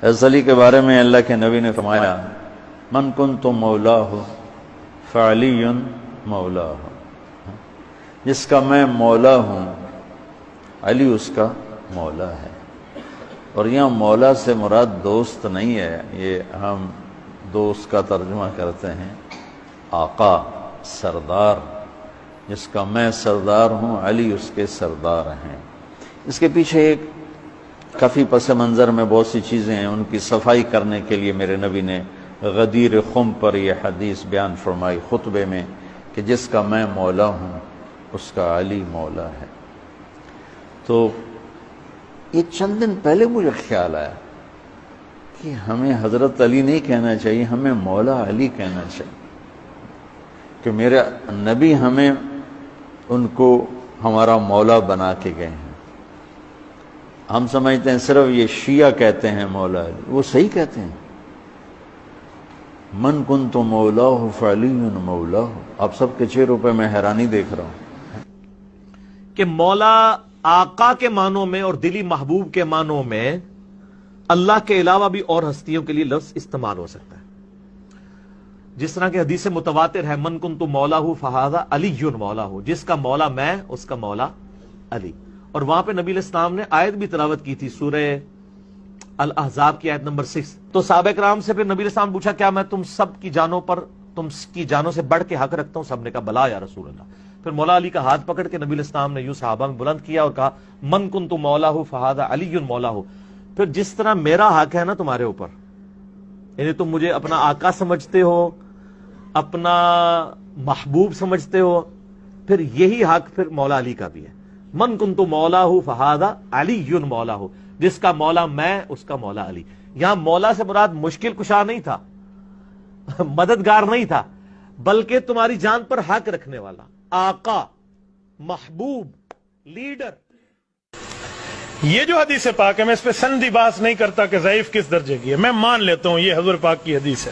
حضرت علی کے بارے میں اللہ کے نبی نے فرمایا من کنت مولاہ فعلی مولاہ، جس کا میں مولا ہوں علی اس کا مولا ہے۔ اور یہاں مولا سے مراد دوست نہیں ہے، یہ ہم دوست کا ترجمہ کرتے ہیں آقا، سردار، جس کا میں سردار ہوں علی اس کے سردار ہیں۔ اس کے پیچھے ایک کافی پس منظر میں بہت سی چیزیں ہیں، ان کی صفائی کرنے کے لیے میرے نبی نے غدیر خم پر یہ حدیث بیان فرمائی خطبے میں کہ جس کا میں مولا ہوں اس کا علی مولا ہے۔ تو یہ چند دن پہلے مجھے خیال آیا کہ ہمیں حضرت علی نہیں کہنا چاہیے، ہمیں مولا علی کہنا چاہیے، کہ میرے نبی ہمیں ان کو ہمارا مولا بنا کے گئے ہیں۔ ہم سمجھتے ہیں صرف یہ شیعہ کہتے ہیں مولا علی، وہ صحیح کہتے ہیں، من کنت مولاہ فعلی مولاہ۔ آپ سب کے چہروں پہ میں حیرانی دیکھ رہا ہوں کہ مولا آقا کے معنوں میں اور دلی محبوب کے معنوں میں اللہ کے علاوہ بھی اور ہستیوں کے لیے لفظ استعمال ہو سکتا ہے۔ جس طرح کہ حدیث متواتر ہے من کنت مولاہ فہذا علی مولاہ، جس کا مولا میں اس کا مولا علی۔ اور وہاں پہ نبی علیہ السلام نے آیت بھی تلاوت کی تھی، سورہ الاحزاب کی آیت نمبر 6۔ تو صحابہ کرام سے پھر نبی علیہ السلام پوچھا کیا میں تم سب کی جانوں پر تم کی جانوں سے بڑھ کے حق رکھتا ہوں؟ سب نے کہا بلا یا رسول اللہ۔ پھر مولا علی کا ہاتھ پکڑ کے نبی علیہ السلام نے یوں صحابہ میں بلند کیا اور کہا من کنت مولاہ فہذا علی مولاہ۔ پھر جس طرح میرا حق ہے نا تمہارے اوپر، یعنی تم مجھے اپنا آقا سمجھتے ہو، اپنا محبوب سمجھتے ہو، پھر یہی حق پھر مولا علی کا بھی ہے۔ من کنت مولاہ فہذا علی مولاہ، جس کا مولا میں اس کا مولا علی۔ یہاں مولا سے مراد مشکل کشا نہیں تھا، مددگار نہیں تھا، بلکہ تمہاری جان پر حق رکھنے والا، آقا، محبوب، لیڈر۔ یہ جو حدیث پاک ہے میں اس پہ سندی بحث نہیں کرتا کہ ضعیف کس درجے کی ہے، میں مان لیتا ہوں یہ حضور پاک کی حدیث ہے۔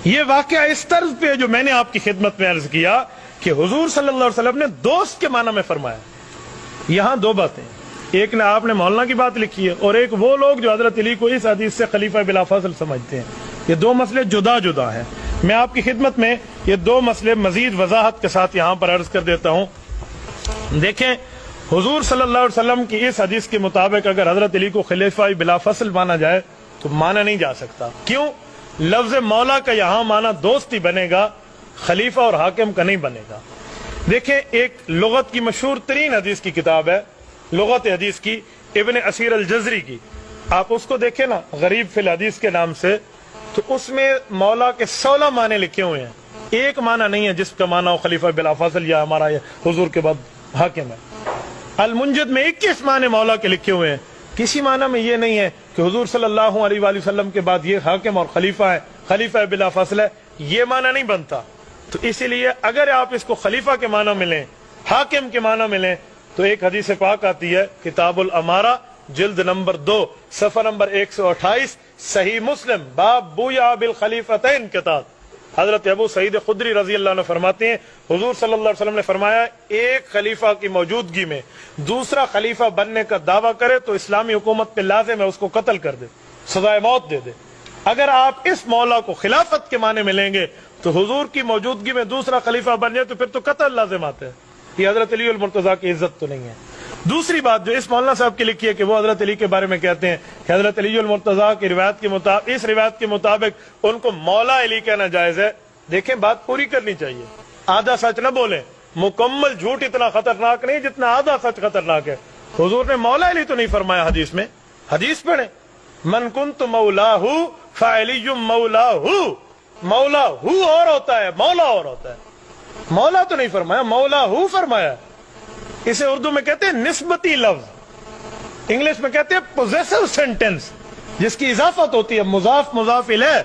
یہ واقعہ اس طرز پہ جو میں نے آپ کی خدمت میں عرض کیا کہ حضور صلی اللہ علیہ وسلم نے دوست کے معنی میں فرمایا۔ یہاں دو باتیں، ایک نے آپ نے مولانا کی بات لکھی ہے اور ایک وہ لوگ جو حضرت علی کو اس حدیث سے خلیفہ بلا فضل سمجھتے ہیں۔ یہ دو مسئلے جدا جدا ہیں۔ میں آپ کی خدمت میں یہ دو مسئلے مزید وضاحت کے ساتھ یہاں پر عرض کر دیتا ہوں۔ دیکھیں حضور صلی اللہ علیہ وسلم کی اس حدیث کے مطابق اگر حضرت علی کو خلیفہ بلا فصل مانا جائے تو مانا نہیں جا سکتا۔ کیوں؟ لفظ مولا کا یہاں مانا دوست ہی بنے گا، خلیفہ اور حاکم کا نہیں بنے گا۔ دیکھیں ایک لغت کی مشہور ترین حدیث کی کتاب ہے، لغت حدیث کی، ابن اسیر الجزری کی، آپ اس کو دیکھیں نا، غریب فی الحدیث کے نام سے، تو اس میں مولا کے 16 معنی لکھے ہوئے ہیں، ایک معنی نہیں ہے جس کا معنی ہو خلیفہ بلا فضل یا ہمارا حضور کے بعد حاکم ہے۔ المنجد میں 21 معنی مولا کے لکھے ہوئے ہیں، کسی معنی میں یہ نہیں ہے کہ حضور صلی اللہ علیہ وآلہ وسلم کے بعد یہ حاکم اور خلیفہ ہے، خلیفہ بلا فضل ہے، یہ معنی نہیں بنتا۔ تو اسی لیے اگر آپ اس کو خلیفہ کے معنی میں لیں، حاکم کے معنی میں لیں، تو ایک حدیث پاک آتی ہے کتاب الامارہ جلد نمبر 2 صفحہ نمبر 128 صحیح مسلم باب بویا بالخلیفتین کتاب، حضرت ابو سعید خدری رضی اللہ عنہ فرماتے ہیں حضور صلی اللہ علیہ وسلم نے فرمایا ایک خلیفہ کی موجودگی میں دوسرا خلیفہ بننے کا دعویٰ کرے تو اسلامی حکومت پہ لازم ہے اس کو قتل کر دے، سزائے موت دے دے۔ اگر آپ اس مولا کو خلافت کے معنی میں لیں گے تو حضور کی موجودگی میں دوسرا خلیفہ بن جائے تو پھر تو قتل لازم آتا ہے۔ یہ حضرت علی المرتضیٰ کی عزت تو نہیں ہے۔ دوسری بات جو اس مولانا صاحب کی لکھی ہے کہ وہ حضرت علی کے بارے میں کہتے ہیں کہ حضرت علی المرتضیٰ کی روایت کے مطابق، اس روایت کے مطابق ان کو مولا علی کہنا جائز ہے۔ دیکھیں بات پوری کرنی چاہیے، آدھا سچ نہ بولیں، مکمل جھوٹ اتنا خطرناک نہیں جتنا آدھا سچ خطرناک ہے۔ حضور نے مولا علی تو نہیں فرمایا حدیث میں، حدیث پڑھیں من کنت مولاہ فعلی مولاہ، مولا ہو اور ہوتا ہے، مولا اور ہوتا ہے، مولا تو نہیں فرمایا، مولا ہو فرمایا۔ اسے اردو میں کہتے ہیں نسبتی لفظ، انگلش میں کہتے ہیں پوزیسو سینٹینس، جس کی اضافت ہوتی ہے مضاف مضاف الیہ۔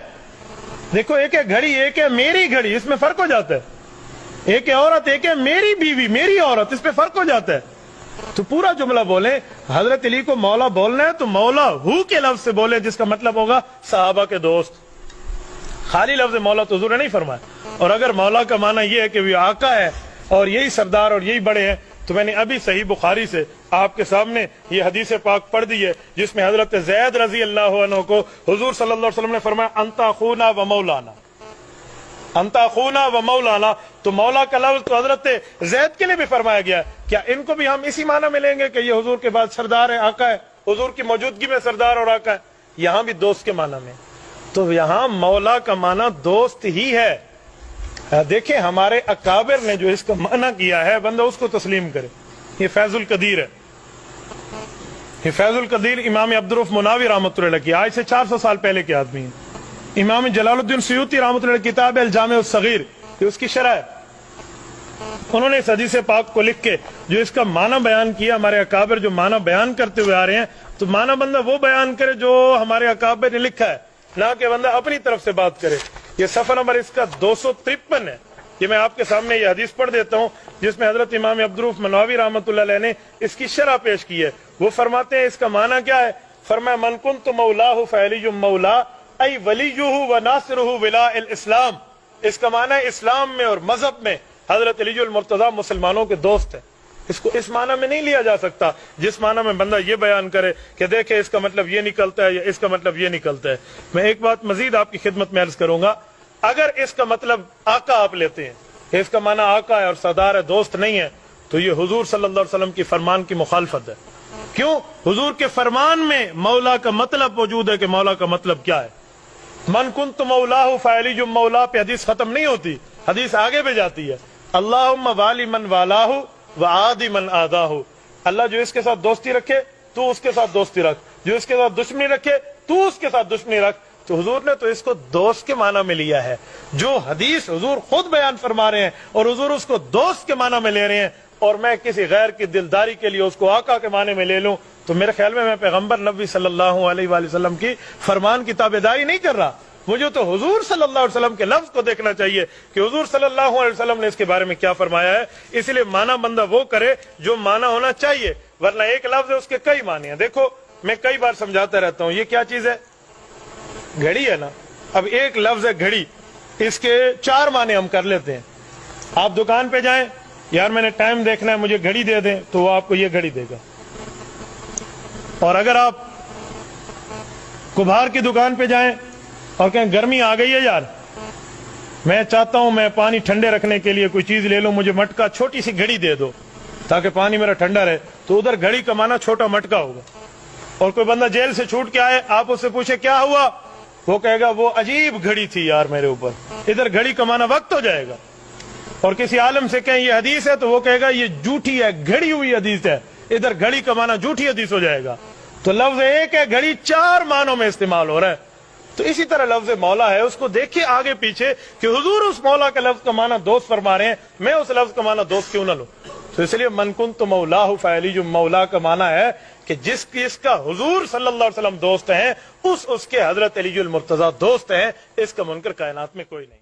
دیکھو ایک ہے گھڑی، ایک ہے میری گھڑی، اس میں فرق ہو جاتا ہے، ایک ہے عورت، ایک ہے میری بیوی، میری عورت، اس پہ فرق ہو جاتا ہے۔ تو پورا جملہ بولیں، حضرت علی کو مولا بولنا ہے تو مولا ہو کے لفظ سے بولیں جس کا مطلب ہوگا صحابہ کے دوست، خالی لفظ مولا تو حضور نے نہیں فرمایا۔ اور اگر مولا کا معنی یہ ہے کہ وہ آقا ہے اور یہی سردار اور یہی بڑے ہیں تو میں نے ابھی صحیح بخاری سے آپ کے سامنے یہ حدیث پاک پڑھ دی ہے جس میں حضرت زید رضی اللہ عنہ کو حضور صلی اللہ علیہ وسلم نے فرمایا انت اخونا و مولانا، انت اخونا و مولانا، تو مولا کا لفظ تو حضرت زید کے لیے بھی فرمایا گیا ہے، کیا ان کو بھی ہم اسی معنی میں لیں گے کہ یہ حضور کے بعد سردار ہے، آقا ہے، حضور کی موجودگی میں سردار اور آقا ہے؟ یہاں بھی دوست کے معنی میں، تو یہاں مولا کا معنی دوست ہی ہے۔ دیکھیں ہمارے اکابر نے جو اس کا معنی کیا ہے، بندہ اس کو تسلیم کرے۔ یہ فیض القدیر ہے، یہ فیض القدیر امام عبدالرؤف مناوی رحمۃ اللہ علیہ کی، آج سے 400 سال پہلے کے آدمی ہیں۔ امام جلال الدین سیوطی رحمۃ اللہ علیہ کتاب ہے الجامع الصغیر، یہ اس کی شرح ہے، انہوں نے اس حدیث پاک کو لکھ کے جو اس کا معنی بیان کیا، ہمارے اکابر جو معنی بیان کرتے ہوئے آ رہے ہیں، تو معنی بندہ وہ بیان کرے جو ہمارے اکابر نے لکھا ہے، نہ کہ بندہ اپنی طرف سے بات کرے۔ یہ صفحہ نمبر اس کا 253 ہے، یہ میں آپ کے سامنے یہ حدیث پڑھ دیتا ہوں جس میں حضرت امام عبدالرؤف مناوی رحمۃ اللہ علیہ نے اس کی شرح پیش کی ہے۔ وہ فرماتے ہیں اس کا معنی کیا ہے، فرمایا من کنت مولاہ فعلی مولا ای ولیہ و ناصرہ ولاء الاسلام، اس کا معنی ہے اسلام میں اور مذہب میں حضرت علی المرتضیٰ مسلمانوں کے دوست ہیں۔ اس کو اس معنی میں نہیں لیا جا سکتا جس معنی میں بندہ یہ بیان کرے کہ دیکھیں اس کا مطلب یہ نکلتا ہے یا اس کا مطلب یہ نکلتا ہے۔ میں ایک بات مزید آپ کی خدمت میں عرض کروں گا، اگر اس کا مطلب آقا آپ لیتے ہیں کہ اس کا معنی آقا ہے اور سردار ہے، دوست نہیں ہے، تو یہ حضور صلی اللہ علیہ وسلم کی فرمان کی مخالفت ہے۔ کیوں؟ حضور کے فرمان میں مولا کا مطلب موجود ہے کہ مولا کا مطلب کیا ہے۔ من کنت مولاہ فعلی مولا پہ حدیث ختم نہیں ہوتی، حدیث آگے بھی جاتی ہے، اللہم والی من والاہ وعادی من آداہ، اللہ جو اس کے ساتھ دوستی رکھے تو اس کے ساتھ دوستی رکھ، جو اس کے ساتھ دشمنی رکھے تو اس کے ساتھ دشمنی رکھ۔ تو حضور نے تو اس کو دوست کے معنی میں لیا ہے، جو حدیث حضور خود بیان فرما رہے ہیں اور حضور اس کو دوست کے معنی میں لے رہے ہیں، اور میں کسی غیر کی دلداری کے لیے اس کو آقا کے معنی میں لے لوں، تو میرے خیال میں پیغمبر نبی صلی اللہ علیہ وآلہ وسلم کی فرمان کی تابعداری نہیں کر رہا۔ مجھے تو حضور صلی اللہ علیہ وسلم کے لفظ کو دیکھنا چاہیے کہ حضور صلی اللہ علیہ وسلم نے اس کے بارے میں کیا فرمایا ہے، اس لیے معنی بندہ وہ کرے جو معنی ہونا چاہیے، ورنہ ایک لفظ ہے اس کے کئی معنی ہیں۔ دیکھو میں کئی بار سمجھاتا رہتا ہوں، یہ کیا چیز ہے؟ گھڑی ہے نا۔ اب ایک لفظ ہے گھڑی، اس کے 4 معنی ہم کر لیتے ہیں۔ آپ دکان پہ جائیں، یار میں نے ٹائم دیکھنا ہے مجھے گھڑی دے دیں، تو وہ آپ کو یہ گھڑی دے گا۔ اور اگر آپ کبھار کی دکان پہ جائیں اور کہیں گرمی آ گئی ہے یار، میں چاہتا ہوں میں پانی ٹھنڈے رکھنے کے لیے کوئی چیز لے لوں، مجھے مٹکا چھوٹی سی گھڑی دے دو تاکہ پانی میرا ٹھنڈا رہے، تو ادھر گھڑی کا معنی چھوٹا مٹکا ہوگا۔ اور کوئی بندہ جیل سے چھوٹ کے آئے، آپ اس سے پوچھے کیا ہوا، وہ کہے گا وہ عجیب گھڑی تھی یار میرے اوپر، ادھر گھڑی کا معنی وقت ہو جائے گا۔ اور کسی عالم سے کہیں یہ حدیث ہے تو وہ کہے گا یہ جھوٹی ہے، گھڑی ہوئی حدیث ہے، ادھر گھڑی کا معنی جھوٹی حدیث ہو جائے گا۔ تو لفظ ایک ہے، گھڑی 4 معنوں میں استعمال ہو رہا ہے۔ تو اسی طرح لفظ مولا ہے، اس کو دیکھیے آگے پیچھے کہ حضور اس مولا کے لفظ کا معنی دوست فرما رہے ہیں، میں اس لفظ کا معنی دوست کیوں نہ لوں؟ تو اس لیے من کنت مولاہ فعلی مولا کا معنی ہے کہ جس کا حضور صلی اللہ علیہ وسلم دوست ہیں، اس کے حضرت علی المرتضیٰ دوست ہیں، اس کا منکر کائنات میں کوئی نہیں۔